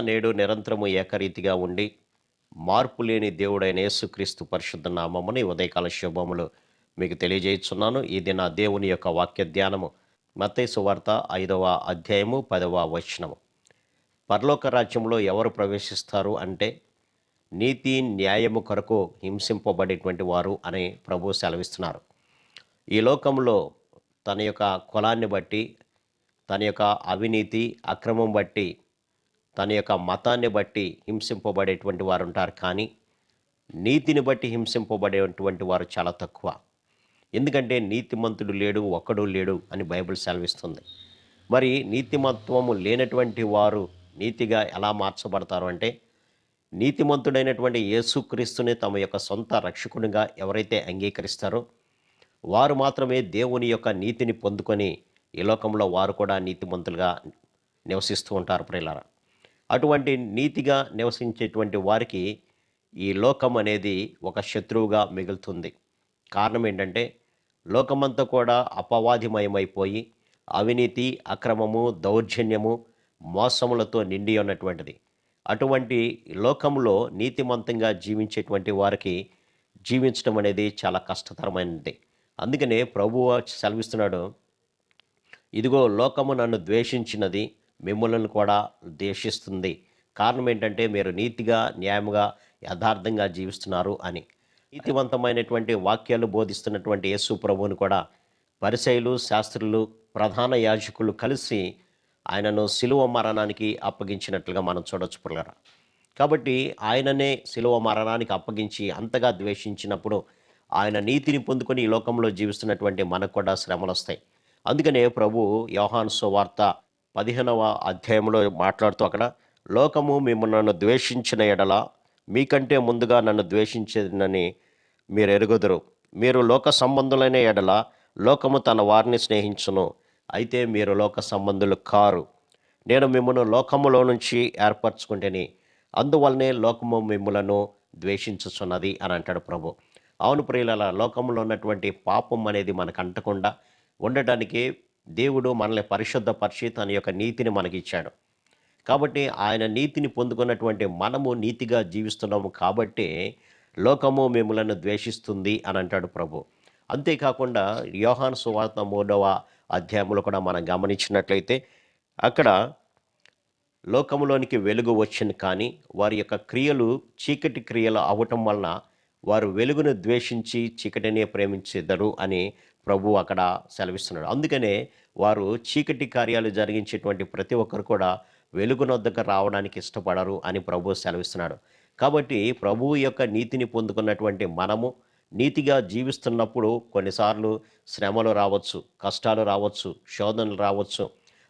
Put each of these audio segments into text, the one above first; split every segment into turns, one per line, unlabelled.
నేడు నిరంతరము ఏకరీతిగా ఉండి మార్పు లేని దేవుడైన యేసుక్రీస్తు పరిశుద్ధ నామముని ఉదయకాల శుభములు మీకు తెలియజేస్తున్నాను. ఈ దిన దేవుని యొక్క వాక్య ధ్యానము మత్తయి సువార్త 5వ అధ్యాయము 10వ వచనము. పరలోక రాజ్యంలో ఎవరు ప్రవేశిస్తారు అంటే నీతి న్యాయము కొరకు హింసింపబడేటువంటి వారు అని ప్రభు సెలవిస్తున్నారు. ఈ లోకంలో తన యొక్క కులాన్ని బట్టి, తన యొక్క అవినీతి అక్రమం బట్టి, తన యొక్క మతాన్ని బట్టి హింసింపబడేటువంటి వారు ఉంటారు. కానీ నీతిని బట్టి హింసింపబడేటువంటి వారు చాలా తక్కువ. ఎందుకంటే నీతిమంతుడు లేడు, ఒక్కడు లేడు అని బైబిల్ సెలవిస్తుంది. మరి నీతిమత్వము లేనటువంటి వారు నీతిగా ఎలా మార్చబడతారు అంటే, నీతిమంతుడైనటువంటి యేసుక్రీస్తుని తమ యొక్క సొంత రక్షకునిగా ఎవరైతే అంగీకరిస్తారో వారు మాత్రమే దేవుని యొక్క నీతిని పొందుకొని ఈ లోకంలో వారు కూడా నీతిమంతులుగా నివసిస్తూ ఉంటారు ప్రియులారా. అటువంటి నీతిగా నివసించేటువంటి వారికి ఈ లోకం అనేది ఒక శత్రువుగా మిగులుతుంది. కారణం ఏంటంటే లోకమంతా కూడా అపవాదిమయమైపోయి అవినీతి, అక్రమము, దౌర్జన్యము, మోసములతో నిండి ఉన్నటువంటిది. అటువంటి లోకంలో నీతిమంతంగా జీవించేటువంటి వారికి జీవించడం అనేది చాలా కష్టతరమైనది. అందుకనే ప్రభువు సెలవిస్తున్నాడు, ఇదిగో లోకము నన్ను ద్వేషించినది, మిమ్మల్ని కూడా ద్వేషిస్తుంది. కారణం ఏంటంటే మీరు నీతిగా, న్యాయముగా, యథార్థంగా జీవిస్తున్నారు అని. నీతివంతమైనటువంటి వాక్యాలు బోధిస్తున్నటువంటి యేసు ప్రభువుని కూడా పరిసయ్యులు, శాస్త్రులు, ప్రధాన యాజకులు కలిసి ఆయనను సిలువ మరణానికి అప్పగించినట్లుగా మనం చూడొచ్చు పిల్లరా. కాబట్టి ఆయననే సిలువ మరణానికి అప్పగించి అంతగా ద్వేషించినప్పుడు ఆయన నీతిని పొందుకొని ఈ లోకంలో జీవిస్తున్నటువంటి మనకు కూడా శ్రమలు వస్తాయి. అందుకనే ప్రభు యోహాను సువార్త 15వ అధ్యాయంలో మాట్లాడుతూ అక్కడ, లోకము నన్ను ద్వేషించిన ఎడల మీకంటే ముందుగా నన్ను ద్వేషించేదని మీరు ఎరుగుదురు. మీరు లోక సంబంధులైన ఎడల లోకము తన వారిని స్నేహించును. అయితే మీరు లోక సంబంధులు కారు. నేను మిమ్మల్ని లోకములో నుంచి ఏర్పరచుకుంటేని, అందువల్లనే లోకము మిమ్ములను ద్వేషించుచున్నది అని అంటాడు ప్రభు. అవును ప్రియులార, లోకంలో ఉన్నటువంటి పాపం అనేది మనకు అంటకుండా ఉండటానికి దేవుడు మనల్ని పరిశుద్ధపరిచి తన యొక్క నీతిని మనకిచ్చాడు. కాబట్టి ఆయన నీతిని పొందుకున్నటువంటి మనము నీతిగా జీవిస్తున్నాము కాబట్టి లోకము మిమ్ములను ద్వేషిస్తుంది అని అంటాడు ప్రభు. అంతేకాకుండా యోహాను సువార్త 3వ అధ్యాయంలో కూడా మనం గమనించినట్లయితే అక్కడ లోకములోనికి వెలుగు వచ్చింది, కానీ వారి యొక్క క్రియలు చీకటి క్రియలు అవ్వటం వలన వారు వెలుగును ద్వేషించి చీకటినే ప్రేమించెదరు అని ప్రభు అక్కడ సెలవిస్తున్నాడు. అందుకనే వారు చీకటి కార్యాలు జరిగించేటువంటి ప్రతి ఒక్కరు కూడా వెలుగునొద్దకు రావడానికి ఇష్టపడరు అని ప్రభు సెలవిస్తున్నాడు. కాబట్టి ప్రభువు యొక్క నీతిని పొందుకున్నటువంటి మనము నీతిగా జీవిస్తున్నప్పుడు కొన్నిసార్లు శ్రమలు రావచ్చు, కష్టాలు రావచ్చు, శోధనలు రావచ్చు.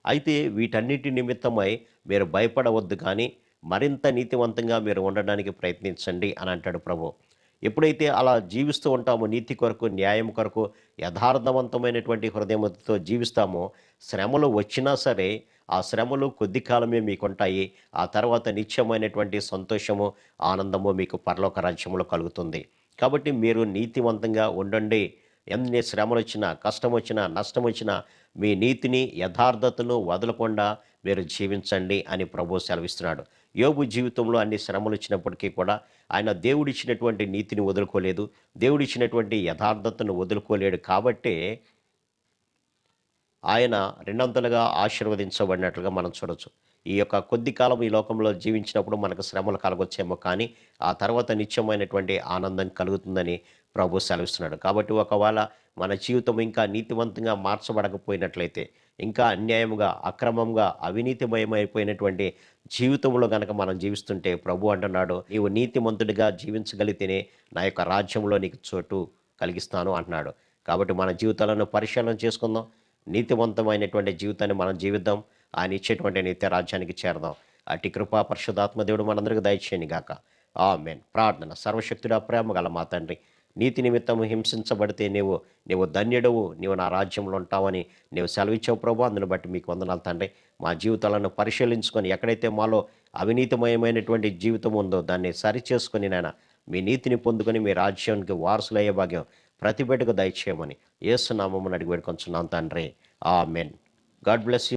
అయితే వీటన్నిటి నిమిత్తమై మీరు భయపడవద్దు, కానీ మరింత నీతివంతంగా మీరు ఉండడానికి ప్రయత్నించండి అని అంటాడు ప్రభు. ఎప్పుడైతే అలా జీవిస్తూ ఉంటామో, నీతి కొరకు, న్యాయం కొరకు, యథార్థవంతమైనటువంటి హృదయంతో జీవిస్తామో, శ్రమలు వచ్చినా సరే ఆ శ్రమలు కొద్ది కాలమే మీకుంటాయి. ఆ తర్వాత నిత్యమైనటువంటి సంతోషము, ఆనందము మీకు పరలోక రాజ్యంలో కలుగుతుంది. కాబట్టి మీరు నీతివంతంగా ఉండండి. ఎన్ని శ్రమలు వచ్చినా, కష్టం వచ్చినా, నష్టం వచ్చినా మీ నీతిని, యథార్థతను వదలకుండా మీరు జీవించండి అని ప్రభు సెలవిస్తున్నాడు. యోబు జీవితంలో అన్ని శ్రమలు వచ్చినప్పటికీ కూడా ఆయన దేవుడిచ్చినటువంటి నీతిని వదులుకోలేదు, దేవుడిచ్చినటువంటి యథార్థతను వదులుకోలేడు. కాబట్టే ఆయన రెండంతలుగా ఆశీర్వదించబడినట్లుగా మనం చూడొచ్చు. ఈ యొక్క కొద్ది కాలం ఈ లోకంలో జీవించినప్పుడు మనకు శ్రమలు కలగొచ్చేమో, కానీ ఆ తర్వాత నిత్యమైనటువంటి ఆనందం కలుగుతుందని ప్రభు సెలవిస్తున్నాడు. కాబట్టి ఒకవేళ మన జీవితం ఇంకా నీతివంతంగా మార్చబడకపోయినట్లయితే, ఇంకా అన్యాయముగా, అక్రమంగా, అవినీతిమయమైపోయినటువంటి జీవితంలో గనక మనం జీవిస్తుంటే ప్రభు అంటున్నాడు, నీవు నీతిమంతుడిగా జీవించగలిగితేనే నా యొక్క రాజ్యంలో నీకు చోటు కలిగిస్తాను అంటున్నాడు. కాబట్టి మన జీవితాలను పరిశీలన చేసుకుందాం. నీతివంతమైనటువంటి జీవితాన్ని మనం జీవిద్దాం. ఆయన ఇచ్చేటువంటి నిత్య రాజ్యానికి చేరదాం. అట్టి కృపా పరిశుద్ధాత్మ దేవుడు మనందరికీ దయచేయను గాక. ఆమేన్. ప్రార్థన. సర్వశక్తుడా, ప్రేమ గల మా తండ్రి, నీతి నిమిత్తం హింసించబడితే నీవు ధన్యుడవు, నీవు నా రాజ్యంలో ఉంటావని నీవు సెలవిచ్చావు ప్రభు. అందుని బట్టి మీకు వందనాలు తండ్రి. మా జీవితాలను పరిశీలించుకొని ఎక్కడైతే మాలో అవినీతిమయమైనటువంటి జీవితం ఉందో దాన్ని సరిచేసుకొని నాయన మీ నీతిని పొందుకొని మీ రాజ్యానికి వారసులయ్యే భాగ్యం ప్రతి బిడ్డకు దయచేయమని యేసు నామమున అడిగి వేడుకొంచున్నాం తండ్రి. ఆమేన్. God bless you.